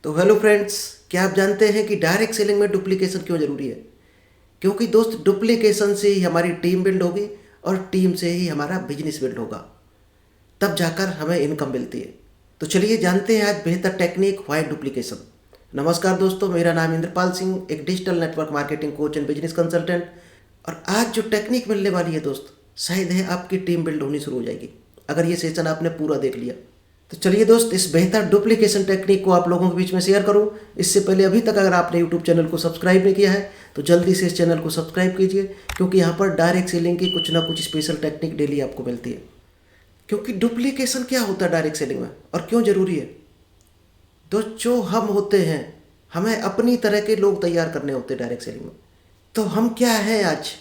तो hello friends, क्या आप जानते हैं कि डायरेक्ट सेलिंग में डुप्लीकेशन क्यों ज़रूरी है? क्योंकि दोस्त, डुप्लीकेशन से ही हमारी टीम बिल्ड होगी और टीम से ही हमारा बिजनेस बिल्ड होगा, तब जाकर हमें इनकम मिलती है। तो चलिए जानते हैं आज बेहतर टेक्निक व्हाई डुप्लीकेशन। नमस्कार दोस्तों, मेरा नाम इंद्रपाल सिंह, एक digital network marketing coach and business consultant. और आज जो टेक्निक मिलने वाली है दोस्त, शायद है आपकी टीम बिल्ड होनी शुरू हो जाएगी अगर ये सेशन आपने पूरा देख लिया। तो चलिए दोस्त, इस बेहतर डुप्लीकेशन टेक्निक को आप लोगों के बीच में शेयर करूं। इससे पहले अभी तक अगर आपने यूट्यूब चैनल को सब्सक्राइब नहीं किया है तो जल्दी से इस चैनल को सब्सक्राइब कीजिए, क्योंकि यहाँ पर डायरेक्ट सेलिंग की कुछ ना कुछ स्पेशल टेक्निक डेली आपको मिलती है। क्योंकि डुप्लीकेशन क्या होता है डायरेक्ट सेलिंग में और क्यों ज़रूरी है? दोस्त, जो हम होते हैं, हमें अपनी तरह के लोग तैयार करने होते हैं डायरेक्ट सेलिंग में। तो हम क्या है, आज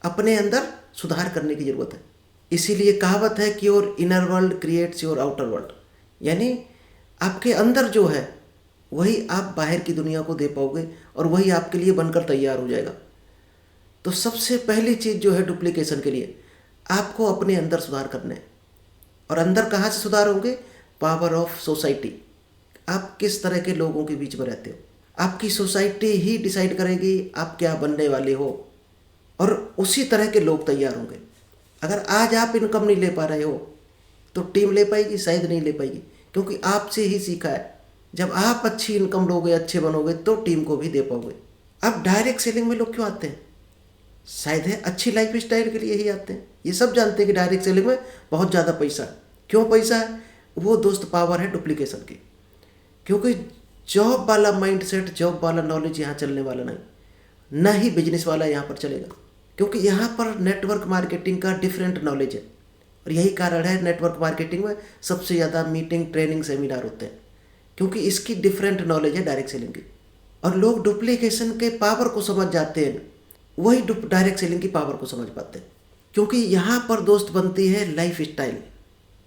अपने अंदर सुधार करने की ज़रूरत है। इसीलिए कहावत है कि your inner world creates your outer world, यानी आपके अंदर जो है वही आप बाहर की दुनिया को दे पाओगे और वही आपके लिए बनकर तैयार हो जाएगा। तो सबसे पहली चीज़ जो है डुप्लीकेशन के लिए, आपको अपने अंदर सुधार करने हैं। और अंदर कहाँ से सुधार होंगे? Power of society. आप किस तरह के लोगों के बीच में रहते हो, आपकी सोसाइटी ही डिसाइड करेगी आप क्या बनने वाले हो, और उसी तरह के लोग तैयार होंगे। अगर आज आप इनकम नहीं ले पा रहे हो तो टीम ले पाएगी? शायद नहीं ले पाएगी, क्योंकि आपसे ही सीखा है। जब आप अच्छी इनकम लोगे, अच्छे बनोगे, तो टीम को भी दे पाओगे। अब डायरेक्ट सेलिंग में लोग क्यों आते हैं? शायद है अच्छी लाइफ स्टाइल के लिए ही आते हैं। ये सब जानते हैं कि डायरेक्ट सेलिंग में बहुत ज़्यादा पैसा है। क्यों पैसा है? वो दोस्त पावर है डुप्लीकेशन की। क्योंकि जॉब वाला माइंड सेट, जॉब वाला नॉलेज यहाँ चलने वाला नहीं, ना ही बिजनेस वाला यहाँ पर चलेगा। क्योंकि यहाँ पर नेटवर्क मार्केटिंग का डिफरेंट नॉलेज है, और यही कारण है नेटवर्क मार्केटिंग में सबसे ज़्यादा मीटिंग, ट्रेनिंग, सेमिनार होते हैं, क्योंकि इसकी डिफरेंट नॉलेज है डायरेक्ट सेलिंग की। और लोग डुप्लीकेशन के पावर को समझ जाते हैं, वही डायरेक्ट सेलिंग की पावर को समझ पाते हैं। क्योंकि यहाँ पर दोस्त बनती है लाइफ स्टाइल,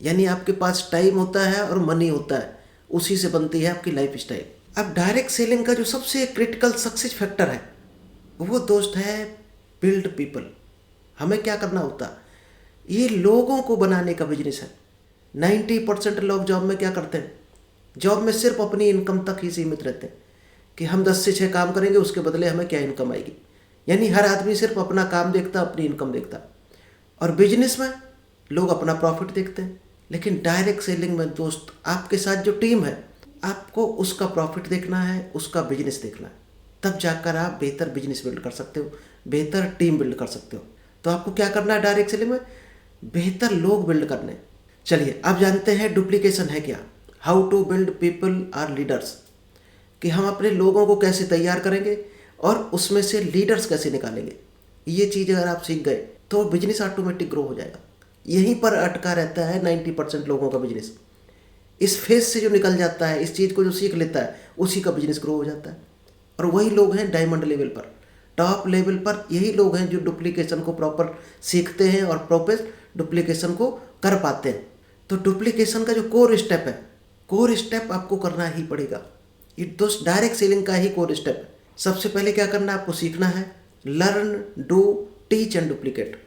यानी आपके पास टाइम होता है और मनी होता है, उसी से बनती है आपकी लाइफ स्टाइल। अब डायरेक्ट सेलिंग का जो सबसे क्रिटिकल सक्सेस फैक्टर है वो दोस्त है बिल्ड पीपल। हमें क्या करना होता है? ये लोगों को बनाने का बिजनेस है। 90% लोग जॉब में क्या करते हैं? जॉब में सिर्फ अपनी इनकम तक ही सीमित रहते हैं कि हम 10 से 6 काम करेंगे, उसके बदले हमें क्या इनकम आएगी। यानी हर आदमी सिर्फ अपना काम देखता, अपनी इनकम देखता। और बिजनेस में लोग अपना प्रॉफिट देखते हैं। लेकिन डायरेक्ट सेलिंग में दोस्त, आपके साथ जो टीम है, आपको उसका प्रॉफिट देखना है, उसका बिजनेस देखना है। तब जाकर आप बेहतर बिजनेस बिल्ड कर सकते हो, बेहतर टीम बिल्ड कर सकते हो। तो आपको क्या करना है डायरेक्ट सेलिंग में? बेहतर लोग बिल्ड करने। चलिए अब जानते हैं डुप्लीकेशन है क्या। How to build people are leaders, कि हम अपने लोगों को कैसे तैयार करेंगे और उसमें से लीडर्स कैसे निकालेंगे। ये चीज़ अगर आप सीख गए तो बिजनेस ऑटोमेटिक ग्रो हो जाएगा। यहीं पर अटका रहता है 90% लोगों का बिजनेस। इस फेज से जो निकल जाता है, इस चीज़ को जो सीख लेता है, उसी का बिजनेस ग्रो हो जाता है। और वही लोग हैं डायमंड लेवल पर, टॉप लेवल पर। यही लोग हैं जो डुप्लीकेशन को प्रॉपर सीखते हैं और प्रॉपर डुप्लीकेशन को कर पाते हैं। तो डुप्लीकेशन का जो कोर स्टेप है, कोर स्टेप आपको करना ही पड़ेगा। ये दोस्त डायरेक्ट सेलिंग का ही कोर स्टेप है। सबसे पहले क्या करना है? आपको सीखना है learn, do, teach and duplicate.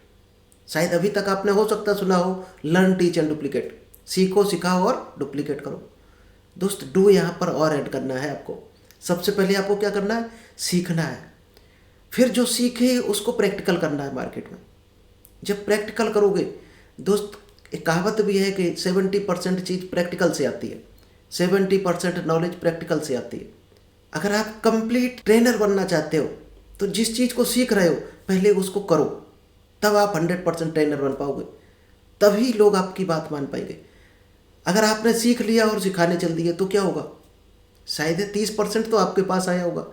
शायद अभी तक आपने हो सकता सुना हो लर्न, टीच एंड डुप्लीकेट। सीखो, सिखाओ और डुप्लीकेट करो। दोस्त, डू यहाँ पर और ऐड करना है आपको। सबसे पहले आपको क्या करना है? सीखना है। फिर जो सीखे उसको प्रैक्टिकल करना है मार्केट में। जब प्रैक्टिकल करोगे दोस्त, एक कहावत भी है कि 70% चीज़ प्रैक्टिकल से आती है, 70% नॉलेज प्रैक्टिकल से आती है। अगर आप कंप्लीट ट्रेनर बनना चाहते हो तो जिस चीज़ को सीख रहे हो पहले उसको करो, तब आप 100% ट्रेनर बन पाओगे। तभी लोग आपकी बात मान पाएंगे। अगर आपने सीख लिया और सिखाने चल दिए तो क्या होगा? शायद 30% तो आपके पास आया होगा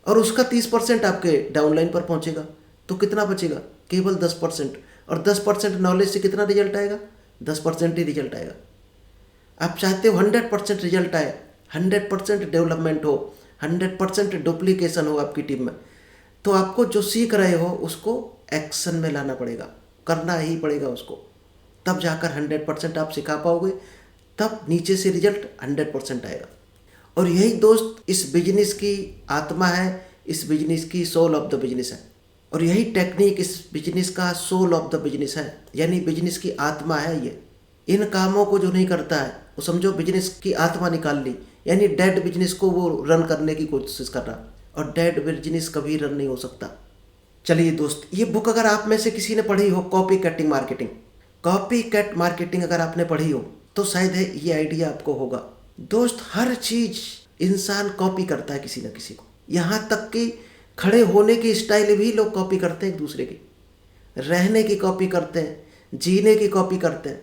और उसका 30% आपके डाउनलाइन पर पहुंचेगा, तो कितना बचेगा? केवल 10%। और 10% नॉलेज से कितना रिजल्ट आएगा? 10% ही रिजल्ट आएगा। आप चाहते हो 100% रिजल्ट आए, 100% डेवलपमेंट हो, 100% डुप्लीकेशन हो आपकी टीम में, तो आपको जो सीख रहे हो उसको एक्शन में लाना पड़ेगा, करना ही पड़ेगा उसको। तब जाकर 100% आप सिखा पाओगे, तब नीचे से रिजल्ट 100% आएगा। और यही दोस्त इस बिजनेस की आत्मा है, इस बिजनेस की सोल ऑफ द बिजनेस है। और यही टेक्निक इस बिजनेस का सोल ऑफ द बिजनेस है, यानी बिजनेस की आत्मा है ये। इन कामों को जो नहीं करता है वो समझो बिजनेस की आत्मा निकाल ली, यानी डेड बिजनेस को वो रन करने की कोशिश कर रहा, और डेड बिजनेस कभी रन नहीं हो सकता। चलिए दोस्त, ये बुक अगर आप में से किसी ने पढ़ी हो, copy cutting marketing, copy cut marketing अगर आपने पढ़ी हो तो शायद है ये आइडिया आपको होगा। दोस्त, हर चीज इंसान कॉपी करता है किसी न किसी को, यहाँ तक कि खड़े होने की स्टाइल भी लोग कॉपी करते हैं एक दूसरे की, रहने की कॉपी करते हैं, जीने की कॉपी करते हैं,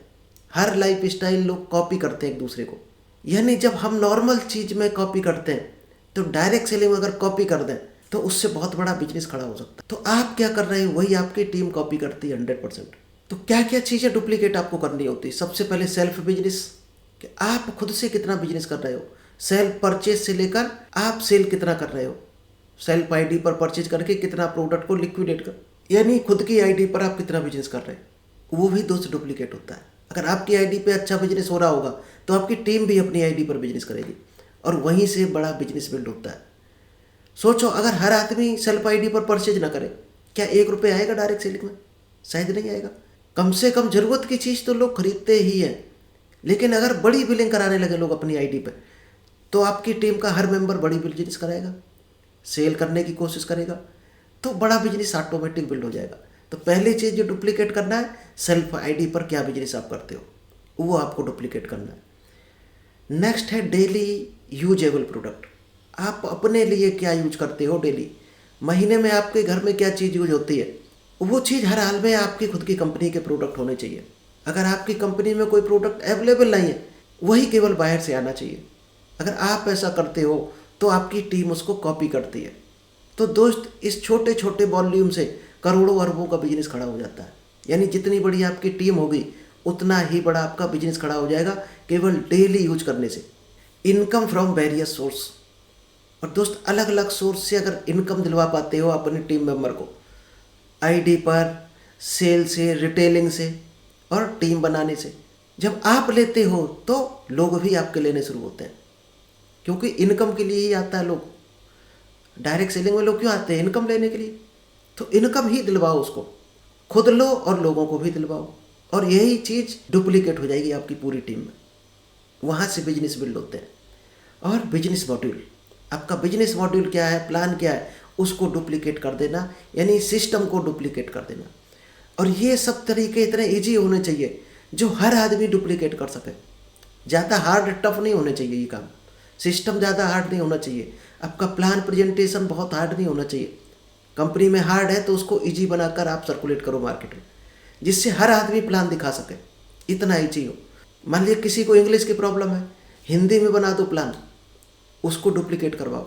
हर लाइफ स्टाइल लोग कॉपी करते हैं एक दूसरे को। यानी जब हम नॉर्मल चीज़ में कॉपी करते हैं तो डायरेक्ट सेलिंग में अगर कॉपी कर दें तो उससे बहुत बड़ा बिजनेस खड़ा हो सकता है। तो आप क्या कर रहे हो, वही आपकी टीम कॉपी करती है 100%। तो क्या क्या चीज़ें डुप्लीकेट आपको करनी होती है? सबसे पहले सेल्फ बिजनेस, कि आप खुद से कितना बिजनेस कर रहे हो, सेल्फ परचेज से लेकर आप सेल कितना कर रहे हो, सेल्फ आईडी पर परचेज करके कितना प्रोडक्ट को लिक्विडेट कर, यानी खुद की आईडी पर आप कितना बिजनेस कर रहे हैं, वो भी दोस्त डुप्लीकेट होता है। अगर आपकी आईडी पे अच्छा बिजनेस हो रहा होगा तो आपकी टीम भी अपनी आईडी पर बिजनेस करेगी और वहीं से बड़ा बिजनेस बिल्ड होता है। सोचो, अगर हर आदमी सेल्फ आईडी पर परचेज ना करे, क्या 1 रुपये आएगा डायरेक्ट सेलिंग में? शायद नहीं आएगा। कम से कम जरूरत की चीज़ तो लोग खरीदते ही हैं, लेकिन अगर बड़ी बिलिंग कराने लगे लोग अपनी आईडी पे तो आपकी टीम का हर मेंबर बड़ी बिजनेस कराएगा, सेल करने की कोशिश करेगा, तो बड़ा बिजनेस ऑटोमेटिक बिल्ड हो जाएगा। तो पहली चीज़ जो डुप्लीकेट करना है, सेल्फ आईडी पर क्या बिजनेस आप करते हो वो आपको डुप्लीकेट करना है। नेक्स्ट है डेली यूजेबल प्रोडक्ट। आप अपने लिए क्या यूज करते हो डेली, महीने में आपके घर में क्या चीज़ यूज होती है, वो चीज़ हर हाल में आपकी खुद की कंपनी के प्रोडक्ट होने चाहिए। अगर आपकी कंपनी में कोई प्रोडक्ट अवेलेबल नहीं है, वही केवल बाहर से आना चाहिए। अगर आप ऐसा करते हो तो आपकी टीम उसको कॉपी करती है। तो दोस्त, इस छोटे छोटे वॉल्यूम से करोड़ों अरबों का बिजनेस खड़ा हो जाता है। यानी जितनी बड़ी आपकी टीम होगी उतना ही बड़ा आपका बिजनेस खड़ा हो जाएगा केवल डेली यूज करने से। इनकम फ्रॉम वेरियस सोर्स, और दोस्त अलग अलग सोर्स से अगर इनकम दिलवा पाते हो अपनी टीम मेंबर को, आईडी पर, सेल से, रिटेलिंग से और टीम बनाने से, जब आप लेते हो तो लोग भी आपके लेने शुरू होते हैं, क्योंकि इनकम के लिए ही आता है लोग। डायरेक्ट सेलिंग में लोग क्यों आते हैं? इनकम लेने के लिए। तो इनकम ही दिलवाओ उसको, खुद लो और लोगों को भी दिलवाओ, और यही चीज़ डुप्लीकेट हो जाएगी आपकी पूरी टीम में। वहाँ से बिजनेस बिल्ड होते हैं। और बिजनेस मॉड्यूल, आपका बिजनेस मॉड्यूल क्या है, प्लान क्या है, उसको डुप्लीकेट कर देना, यानी सिस्टम को डुप्लीकेट कर देना। और ये सब तरीके इतने ईजी होने चाहिए जो हर आदमी डुप्लीकेट कर सके। ज़्यादा हार्ड टफ नहीं होने चाहिए ये काम, सिस्टम ज़्यादा हार्ड नहीं होना चाहिए, आपका प्लान प्रेजेंटेशन बहुत हार्ड नहीं होना चाहिए। कंपनी में हार्ड है तो उसको इजी बनाकर आप सर्कुलेट करो मार्केट में, जिससे हर आदमी प्लान दिखा सके, इतना ईजी हो। मान लीजिए किसी को इंग्लिश की प्रॉब्लम है, हिंदी में बना दो प्लान, उसको डुप्लीकेट करवाओ।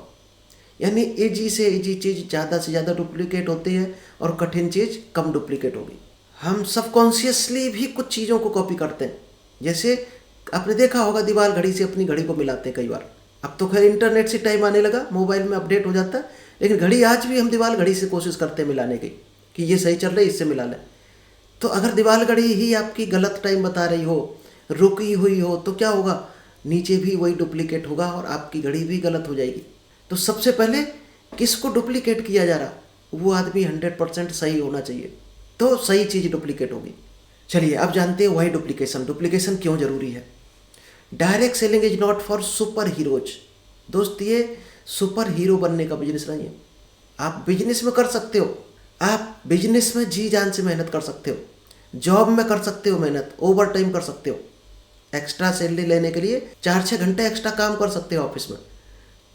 यानी ईजी से ईजी चीज़ ज़्यादा से ज़्यादा डुप्लीकेट होती है और कठिन चीज़ कम डुप्लीकेट होगी। हम सबकॉन्शियसली भी कुछ चीज़ों को कॉपी करते हैं। जैसे आपने देखा होगा, दीवार घड़ी से अपनी घड़ी को मिलाते हैं कई बार। अब तो खैर इंटरनेट से टाइम आने लगा, मोबाइल में अपडेट हो जाता है, लेकिन घड़ी आज भी हम दीवार घड़ी से कोशिश करते हैं मिलाने की, कि ये सही चल रही है इससे मिला लें। तो अगर दीवार घड़ी ही आपकी गलत टाइम बता रही हो, रुकी हुई हो, तो क्या होगा, नीचे भी वही डुप्लीकेट होगा और आपकी घड़ी भी गलत हो जाएगी। तो सबसे पहले किसको डुप्लीकेट किया जा रहा, वो आदमी 100% सही होना चाहिए, तो सही चीज़ डुप्लीकेट होगी। चलिए अब जानते हैं वाई डुप्लीकेशन, डुप्लीकेशन क्यों जरूरी है। Direct selling is not for super heroes. दोस्त, ये सुपर हीरो बनने का बिजनेस नहीं है। आप बिजनेस में कर सकते हो, आप बिजनेस में जी जान से मेहनत कर सकते हो, जॉब में कर सकते हो मेहनत, ओवर टाइम कर सकते हो, एक्स्ट्रा सैलरी लेने के लिए 4-6 घंटे एक्स्ट्रा काम कर सकते हो ऑफिस में।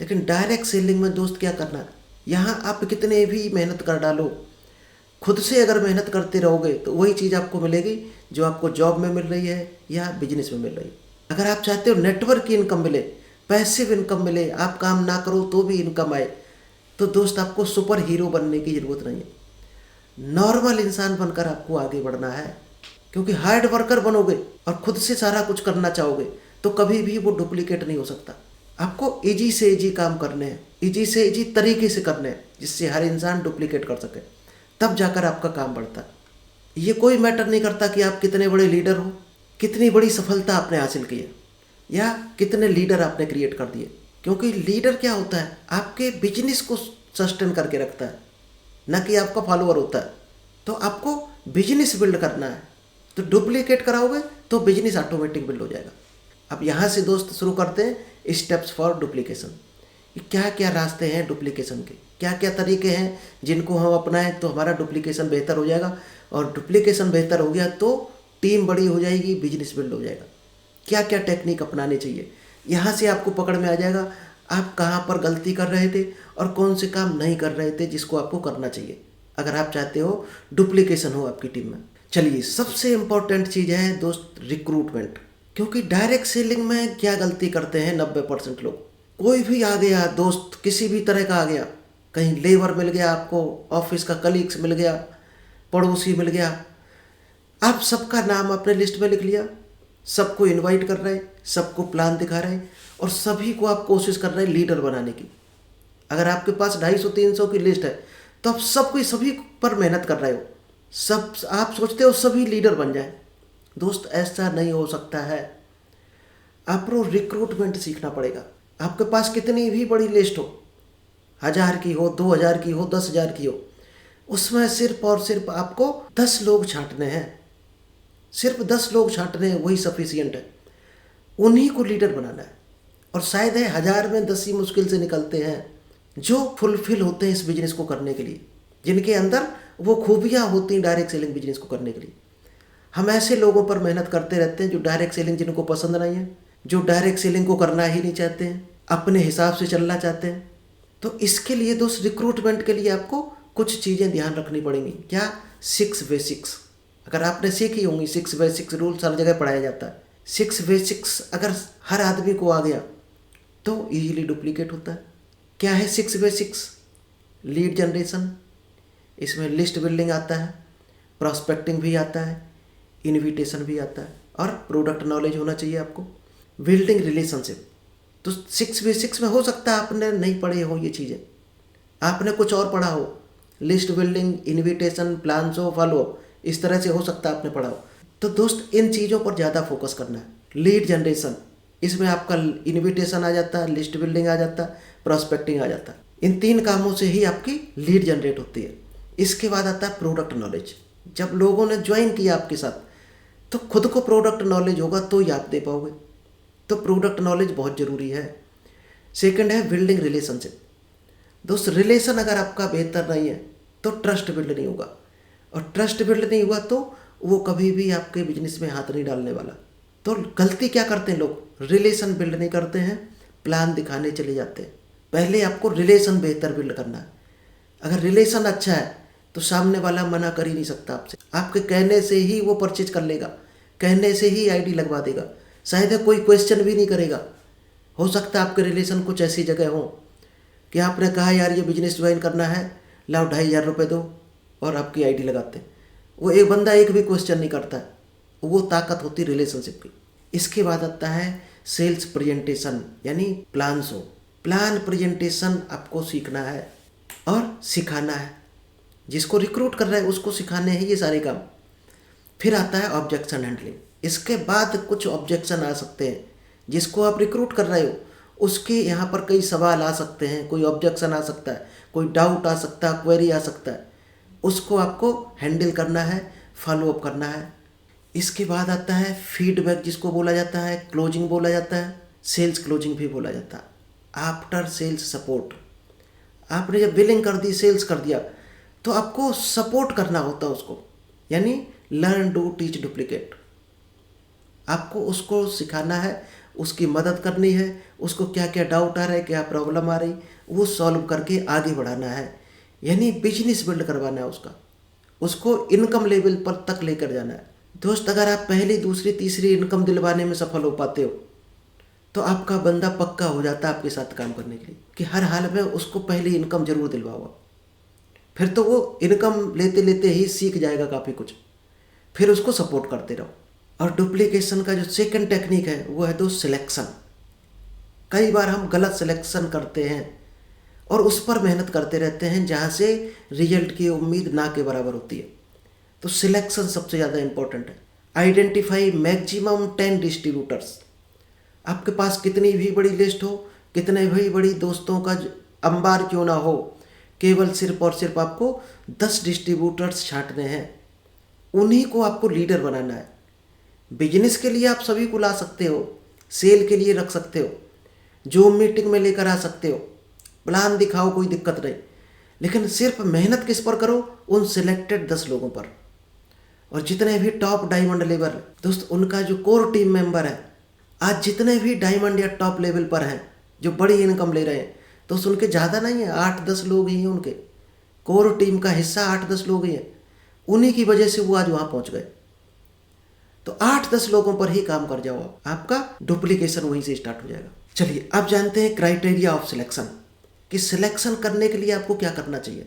लेकिन डायरेक्ट सेलिंग में दोस्त क्या करना है, यहाँ आप कितने भी मेहनत कर डालो, खुद से अगर मेहनत करते रहोगे तो वही चीज़ आपको मिलेगी जो आपको जॉब में मिल रही है या बिजनेस में मिल रही है। अगर आप चाहते हो नेटवर्क की इनकम मिले, पैसिव इनकम मिले, आप काम ना करो तो भी इनकम आए, तो दोस्त आपको सुपर हीरो बनने की ज़रूरत नहीं है। नॉर्मल इंसान बनकर आपको आगे बढ़ना है, क्योंकि हार्ड वर्कर बनोगे और खुद से सारा कुछ करना चाहोगे तो कभी भी वो डुप्लीकेट नहीं हो सकता। आपको इजी से इजी काम करने हैं, इजी से इजी तरीके से करने हैं, जिससे हर इंसान डुप्लीकेट कर सके, तब जाकर आपका काम बढ़ता है। ये कोई मैटर नहीं करता कि आप कितने बड़े लीडर हो, कितनी बड़ी सफलता आपने हासिल की है, या कितने लीडर आपने क्रिएट कर दिए, क्योंकि लीडर क्या होता है, आपके बिजनेस को सस्टेन करके रखता है, न कि आपका फॉलोअर होता है। तो आपको बिजनेस बिल्ड करना है, तो डुप्लीकेट कराओगे तो बिजनेस ऑटोमेटिक बिल्ड हो जाएगा। अब यहाँ से दोस्त शुरू करते हैं स्टेप्स फॉर डुप्लीकेशन। क्या क्या रास्ते हैं डुप्लीकेशन के, क्या क्या तरीके हैं जिनको हम अपनाएं तो हमारा डुप्लीकेशन बेहतर हो जाएगा, और डुप्लीकेशन बेहतर हो गया तो टीम बड़ी हो जाएगी, बिजनेस बिल्ड हो जाएगा। क्या क्या टेक्निक अपनाने चाहिए, यहाँ से आपको पकड़ में आ जाएगा आप कहाँ पर गलती कर रहे थे और कौन से काम नहीं कर रहे थे जिसको आपको करना चाहिए अगर आप चाहते हो डुप्लीकेशन हो आपकी टीम में। चलिए, सबसे इम्पोर्टेंट चीज़ है दोस्त रिक्रूटमेंट। क्योंकि डायरेक्ट सेलिंग में क्या गलती करते हैं 90% लोग, कोई भी आ गया दोस्त, किसी भी तरह का आ गया, कहीं लेबर मिल गया आपको, ऑफिस का कलीग्स मिल गया, पड़ोसी मिल गया, आप सबका नाम अपने लिस्ट में लिख लिया, सबको इनवाइट कर रहे, सबको प्लान दिखा रहे और सभी को आप कोशिश कर रहे हैं लीडर बनाने की। अगर आपके पास 250-300 की लिस्ट है तो आप सबको सभी पर मेहनत कर रहे हो, सब आप सोचते हो सभी लीडर बन जाए। दोस्त ऐसा नहीं हो सकता है, आपको रिक्रूटमेंट सीखना पड़ेगा। आपके पास कितनी भी बड़ी लिस्ट हो, 1000 की हो, 2000 की हो, 10,000 की हो, उसमें सिर्फ और सिर्फ आपको 10 लोग छांटने हैं, सिर्फ 10 लोग छांटने हैं, वही सफिशियंट है, उन्हीं को लीडर बनाना है। और शायद है 1000 में 10 ही मुश्किल से निकलते हैं जो फुलफिल होते हैं इस बिजनेस को करने के लिए, जिनके अंदर वो खूबियाँ होती हैं डायरेक्ट सेलिंग बिजनेस को करने के लिए। हम ऐसे लोगों पर मेहनत करते रहते हैं जो डायरेक्ट सेलिंग जिनको पसंद नहीं है, जो डायरेक्ट सेलिंग को करना ही नहीं चाहते हैं, अपने हिसाब से चलना चाहते हैं। तो इसके लिए दोस्त रिक्रूटमेंट के लिए आपको कुछ चीज़ें ध्यान रखनी पड़ेंगी। क्या? 6 बेसिक्स। अगर आपने सीखी होंगी 6 बेसिक्स रूल्स, हर जगह पढ़ाया जाता है। 6 बेसिक्स अगर हर आदमी को आ गया तो ईजिली डुप्लीकेट होता है। क्या है 6 बेसिक्स? लीड जनरेशन, इसमें लिस्ट बिल्डिंग आता है, प्रॉस्पेक्टिंग भी आता है, इनविटेशन भी आता है, और प्रोडक्ट नॉलेज होना चाहिए आपको, बिल्डिंग रिलेशनशिप। तो 6 बेसिक्स में हो सकता है आपने नहीं पढ़े हो ये चीज़ें, आपने कुछ और पढ़ा हो, लिस्ट बिल्डिंग, इनविटेशन, प्लान हो, फॉलो, इस तरह से हो सकता है आपने पढ़ा हो। तो दोस्त इन चीज़ों पर ज़्यादा फोकस करना है। लीड जनरेशन, इसमें आपका इनविटेशन आ जाता है, लिस्ट बिल्डिंग आ जाता है, प्रॉस्पेक्टिंग आ जाता है। इन 3 कामों से ही आपकी लीड जनरेट होती है। इसके बाद आता है प्रोडक्ट नॉलेज। जब लोगों ने ज्वाइन किया आपके साथ तो खुद को प्रोडक्ट नॉलेज होगा तो ही आप दे पाओगे, तो प्रोडक्ट नॉलेज बहुत ज़रूरी है। सेकंड है बिल्डिंग रिलेशनशिप। दोस्त, रिलेशन अगर आपका बेहतर नहीं है तो ट्रस्ट बिल्ड नहीं होगा, और ट्रस्ट बिल्ड नहीं हुआ तो वो कभी भी आपके बिजनेस में हाथ नहीं डालने वाला। तो गलती क्या करते हैं लोग? रिलेशन बिल्ड नहीं करते हैं, प्लान दिखाने चले जाते हैं। पहले आपको रिलेशन बेहतर बिल्ड करना है। अगर रिलेशन अच्छा है तो सामने वाला मना कर ही नहीं सकता आपसे, आपके कहने से ही वो परचेज कर लेगा, कहने से ही आईडी लगवा देगा, शायद है कोई क्वेश्चन भी नहीं करेगा। हो सकता है आपके रिलेशन कुछ ऐसी जगह हो कि आपने कहा यार ये बिजनेस ज्वाइन करना है, लाओ 2,500 रुपये दो, और आपकी आईडी लगाते हैं। वो एक बंदा एक भी क्वेश्चन नहीं करता है, वो ताकत होती रिलेशनशिप की। इसके बाद आता है सेल्स प्रेजेंटेशन, यानी प्लान्स हो। प्लान प्रेजेंटेशन आपको सीखना है और सिखाना है। जिसको रिक्रूट कर रहा है उसको सिखाने हैं ये सारे काम। फिर आता है ऑब्जेक्शन हैंडलिंग। इसके बाद कुछ ऑब्जेक्शन आ सकते हैं, जिसको आप रिक्रूट कर रहे हो उसके यहाँ पर कई सवाल आ सकते हैं, कोई ऑब्जेक्शन आ सकता है, कोई डाउट आ सकता है, क्वेरी आ सकता है, उसको आपको हैंडल करना है, फॉलो अप करना है। इसके बाद आता है फीडबैक, जिसको बोला जाता है क्लोजिंग बोला जाता है, सेल्स क्लोजिंग भी बोला जाता है। आफ्टर सेल्स सपोर्ट, आपने जब बिलिंग कर दी, सेल्स कर दिया, तो आपको सपोर्ट करना होता है उसको, यानी लर्न डू टीच डुप्लीकेट। आपको उसको सिखाना है, उसकी मदद करनी है, उसको क्या क्या डाउट आ रहा है, क्या प्रॉब्लम आ रही, वो सॉल्व करके आगे बढ़ाना है, यानी बिजनेस बिल्ड करवाना है उसको इनकम लेवल पर तक लेकर जाना है। दोस्त, अगर आप पहली, दूसरी, तीसरी इनकम दिलवाने में सफल हो पाते हो तो आपका बंदा पक्का हो जाता है आपके साथ काम करने के लिए, कि हर हाल में उसको पहली इनकम जरूर दिलवाओ। फिर तो वो इनकम लेते लेते ही सीख जाएगा काफ़ी कुछ, फिर उसको सपोर्ट करते रहो। और डुप्लीकेशन का जो सेकंड टेक्निक है वो है दोस्त सिलेक्शन। कई बार हम गलत सिलेक्शन करते हैं और उस पर मेहनत करते रहते हैं जहाँ से रिजल्ट की उम्मीद ना के बराबर होती है। तो सिलेक्शन सबसे ज़्यादा इम्पोर्टेंट है। Identify maximum 10 distributors. आपके पास कितनी भी बड़ी लिस्ट हो, कितने भी बड़ी दोस्तों का अंबार क्यों ना हो, केवल सिर्फ और सिर्फ आपको 10 डिस्ट्रीब्यूटर्स छांटने हैं, उन्हीं को आपको लीडर बनाना है। बिजनेस के लिए आप सभी को ला सकते हो, सेल के लिए रख सकते हो, जूम मीटिंग में लेकर आ सकते हो, प्लान दिखाओ, कोई दिक्कत नहीं। लेकिन सिर्फ मेहनत किस पर करो? उन सिलेक्टेड 10 लोगों पर। और जितने भी टॉप डायमंड लेवल दोस्त, उनका जो कोर टीम मेंबर है, आज जितने भी डायमंड या टॉप लेवल पर हैं, जो बड़ी इनकम ले रहे हैं दोस्त, उनके ज़्यादा नहीं है, 8-10 लोग ही हैं। उनके कोर टीम का हिस्सा 8-10 लोग ही हैं। उन्हीं की वजह से वो आज वहाँ पहुँच गए। तो 8-10 लोगों पर ही काम कर जाओ, आपका डुप्लीकेशन वहीं से स्टार्ट हो जाएगा। चलिए अब जानते हैं क्राइटेरिया ऑफ सिलेक्शन, कि सिलेक्शन करने के लिए आपको क्या करना चाहिए।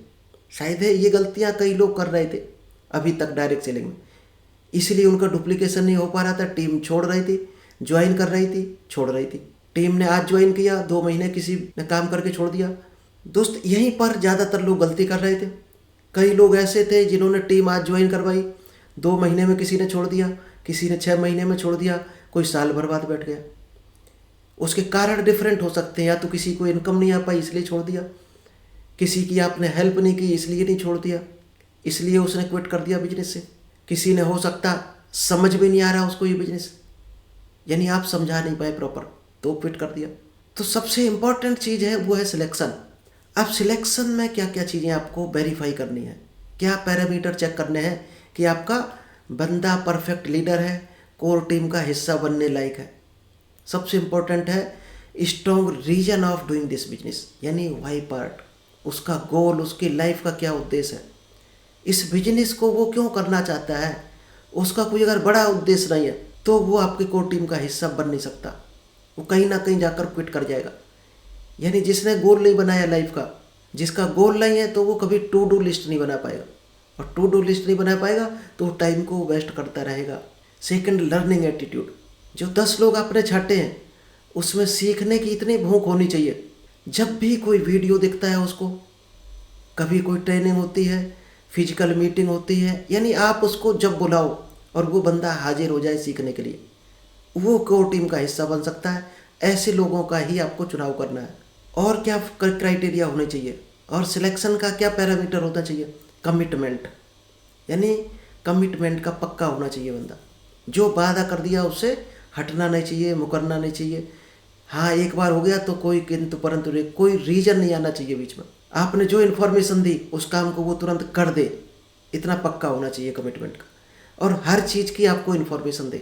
शायद है ये गलतियां कई लोग कर रहे थे अभी तक डायरेक्ट सेलिंग में, इसलिए उनका डुप्लीकेशन नहीं हो पा रहा था। टीम छोड़ रही थी, ज्वाइन कर रही थी, छोड़ रही थी। टीम ने आज ज्वाइन किया, 2 महीने किसी ने काम करके छोड़ दिया। दोस्त यहीं पर ज़्यादातर लोग गलती कर रहे थे। कई लोग ऐसे थे जिन्होंने टीम आज ज्वाइन करवाई, 2 महीने में किसी ने छोड़ दिया, किसी ने 6 महीने में छोड़ दिया, कोई साल भर बाद बैठ गया। उसके कारण डिफरेंट हो सकते हैं, या तो किसी को इनकम नहीं आ पाई इसलिए छोड़ दिया, किसी की आपने हेल्प नहीं की इसलिए नहीं छोड़ दिया, इसलिए उसने क्विट कर दिया बिजनेस से। किसी ने हो सकता समझ में नहीं आ रहा उसको ये बिजनेस, यानी आप समझा नहीं पाए प्रॉपर, तो क्विट कर दिया। तो सबसे इम्पॉर्टेंट चीज़ है वो है सिलेक्शन। अब सिलेक्शन में क्या क्या चीज़ें आपको वेरीफाई करनी है, क्या पैरामीटर चेक करने हैं कि आपका बंदा परफेक्ट लीडर है, कोर टीम का हिस्सा बनने लायक है। सबसे इम्पोर्टेंट है strong reason of doing this business, यानी वाई पार्ट, उसका गोल, उसकी लाइफ का क्या उद्देश्य है, इस बिजनेस को वो क्यों करना चाहता है। उसका कोई अगर बड़ा उद्देश्य नहीं है तो वो आपकी कोर टीम का हिस्सा बन नहीं सकता, वो कहीं ना कहीं जाकर क्विट कर जाएगा। यानी जिसने गोल नहीं बनाया लाइफ का, जिसका गोल नहीं है, तो वो कभी टू डू लिस्ट नहीं बना पाएगा, और टू डू लिस्ट नहीं बना पाएगा तो वो टाइम को वेस्ट करता रहेगा। Second, learning attitude. जो 10 लोग आपने छाटे हैं उसमें सीखने की इतनी भूख होनी चाहिए, जब भी कोई वीडियो दिखता है उसको, कभी कोई ट्रेनिंग होती है, फिजिकल मीटिंग होती है, यानी आप उसको जब बुलाओ और वो बंदा हाजिर हो जाए सीखने के लिए, वो कोर टीम का हिस्सा बन सकता है। ऐसे लोगों का ही आपको चुनाव करना है। और क्या क्राइटेरिया होने चाहिए, और सिलेक्शन का क्या पैरामीटर होना चाहिए? कमिटमेंट, यानी कमिटमेंट का पक्का होना चाहिए बंदा। जो वादा कर दिया उससे हटना नहीं चाहिए, मुकरना नहीं चाहिए। हाँ, एक बार हो गया तो कोई किंतु परंतु नहीं, कोई रीजन नहीं आना चाहिए बीच में। आपने जो इन्फॉर्मेशन दी उस काम को वो तुरंत कर दे, इतना पक्का होना चाहिए कमिटमेंट का। और हर चीज़ की आपको इन्फॉर्मेशन दे,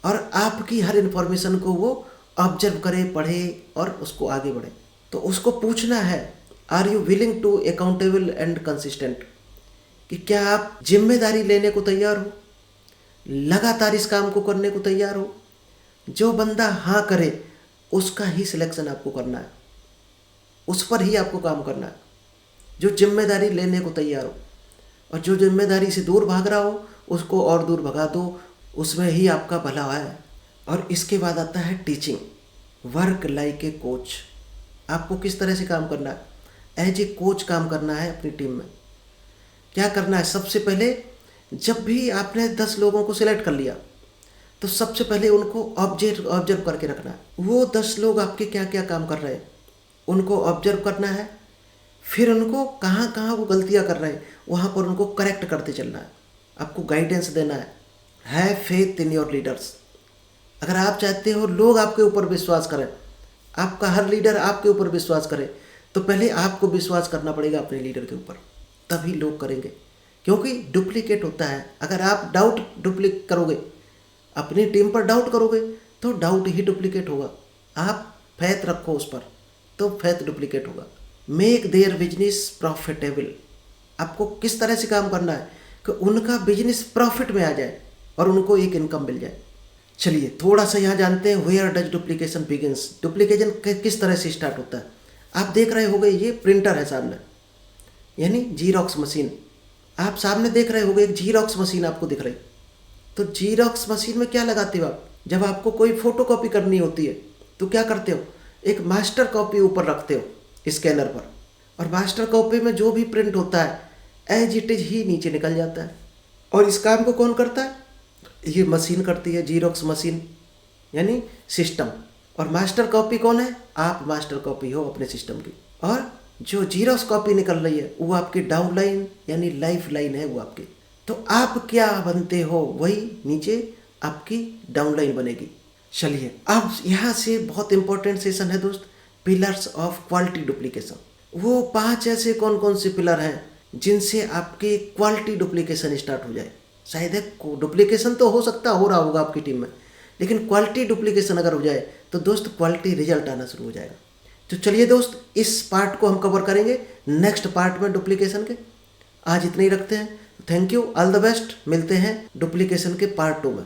और आपकी हर इन्फॉर्मेशन को वो ऑब्जर्व करे, पढ़े और उसको आगे बढ़े। तो उसको पूछना है, are you willing to accountable and consistent, कि क्या आप जिम्मेदारी लेने को तैयार हो, लगातार इस काम को करने को तैयार हो। जो बंदा हाँ करे उसका ही सिलेक्शन आपको करना है, उस पर ही आपको काम करना है, जो जिम्मेदारी लेने को तैयार हो। और जो जिम्मेदारी से दूर भाग रहा हो उसको और दूर भगा दो, उसमें ही आपका भला है। और इसके बाद आता है teaching, work like a coach. आपको किस तरह से काम करना है? एज ए कोच काम करना है अपनी टीम में। क्या करना है? सबसे पहले जब भी आपने 10 लोगों को सिलेक्ट कर लिया तो सबसे पहले उनको ऑब्जर्व करके रखना है। वो 10 लोग आपके क्या क्या काम कर रहे हैं उनको ऑब्जर्व करना है। फिर उनको कहाँ कहाँ वो गलतियाँ कर रहे हैं वहाँ पर उनको करेक्ट करते चलना है। आपको गाइडेंस देना है। Have faith in your leaders. अगर आप चाहते हो लोग आपके ऊपर विश्वास करें, आपका हर लीडर आपके ऊपर विश्वास करे, तो पहले आपको विश्वास करना पड़ेगा अपने लीडर के ऊपर, तभी लोग करेंगे। क्योंकि डुप्लीकेट होता है। अगर आप डाउट डुप्लीकेट करोगे, अपनी टीम पर डाउट करोगे तो डाउट ही डुप्लीकेट होगा। आप फैथ रखो उस पर तो फैथ डुप्लीकेट होगा। Make their business profitable. आपको किस तरह से काम करना है कि उनका बिजनेस प्रॉफिट में आ जाए और उनको एक इनकम मिल जाए। चलिए थोड़ा सा यहाँ जानते हैं where does duplication begins. Duplication किस तरह से स्टार्ट होता है। आप देख रहे होंगे ये प्रिंटर है सामने, यानी जीरोक्स मशीन। आप सामने देख रहे होंगे एक जीरोक्स मशीन आपको दिख रही। तो जीरोक्स मशीन में क्या लगाते हो आप? जब आपको कोई फोटो कॉपी करनी होती है तो क्या करते हो? एक मास्टर कॉपी ऊपर रखते हो स्कैनर पर, और मास्टर कॉपी में जो भी प्रिंट होता है एज इट इज ही नीचे निकल जाता है। और इस काम को कौन करता है? ये मशीन करती है, जीरोक्स मशीन यानी सिस्टम। और मास्टर कॉपी कौन है? आप मास्टर कॉपी हो अपने सिस्टम की। और जो जीरोक्स कॉपी निकल रही है वो आपकी डाउन लाइन यानी लाइफ लाइन है वो आपकी। तो आप क्या बनते हो वही नीचे आपकी डाउन लाइन बनेगी। चलिए अब यहाँ से बहुत इंपॉर्टेंट सेशन है दोस्त, पिलर्स ऑफ क्वालिटी डुप्लीकेशन। वो 5 ऐसे कौन कौन से पिलर हैं जिनसे आपकी क्वालिटी डुप्लीकेशन स्टार्ट हो जाए। शायद है डुप्लीकेशन तो हो सकता हो रहा होगा आपकी टीम में, लेकिन क्वालिटी डुप्लीकेशन अगर हो जाए तो दोस्त क्वालिटी रिजल्ट आना शुरू हो जाएगा। तो चलिए दोस्त, इस पार्ट को हम कवर करेंगे नेक्स्ट पार्ट में डुप्लीकेशन के। आज इतना ही रखते हैं। Thank you, all the best. मिलते हैं डुप्लीकेशन के पार्ट 2 में।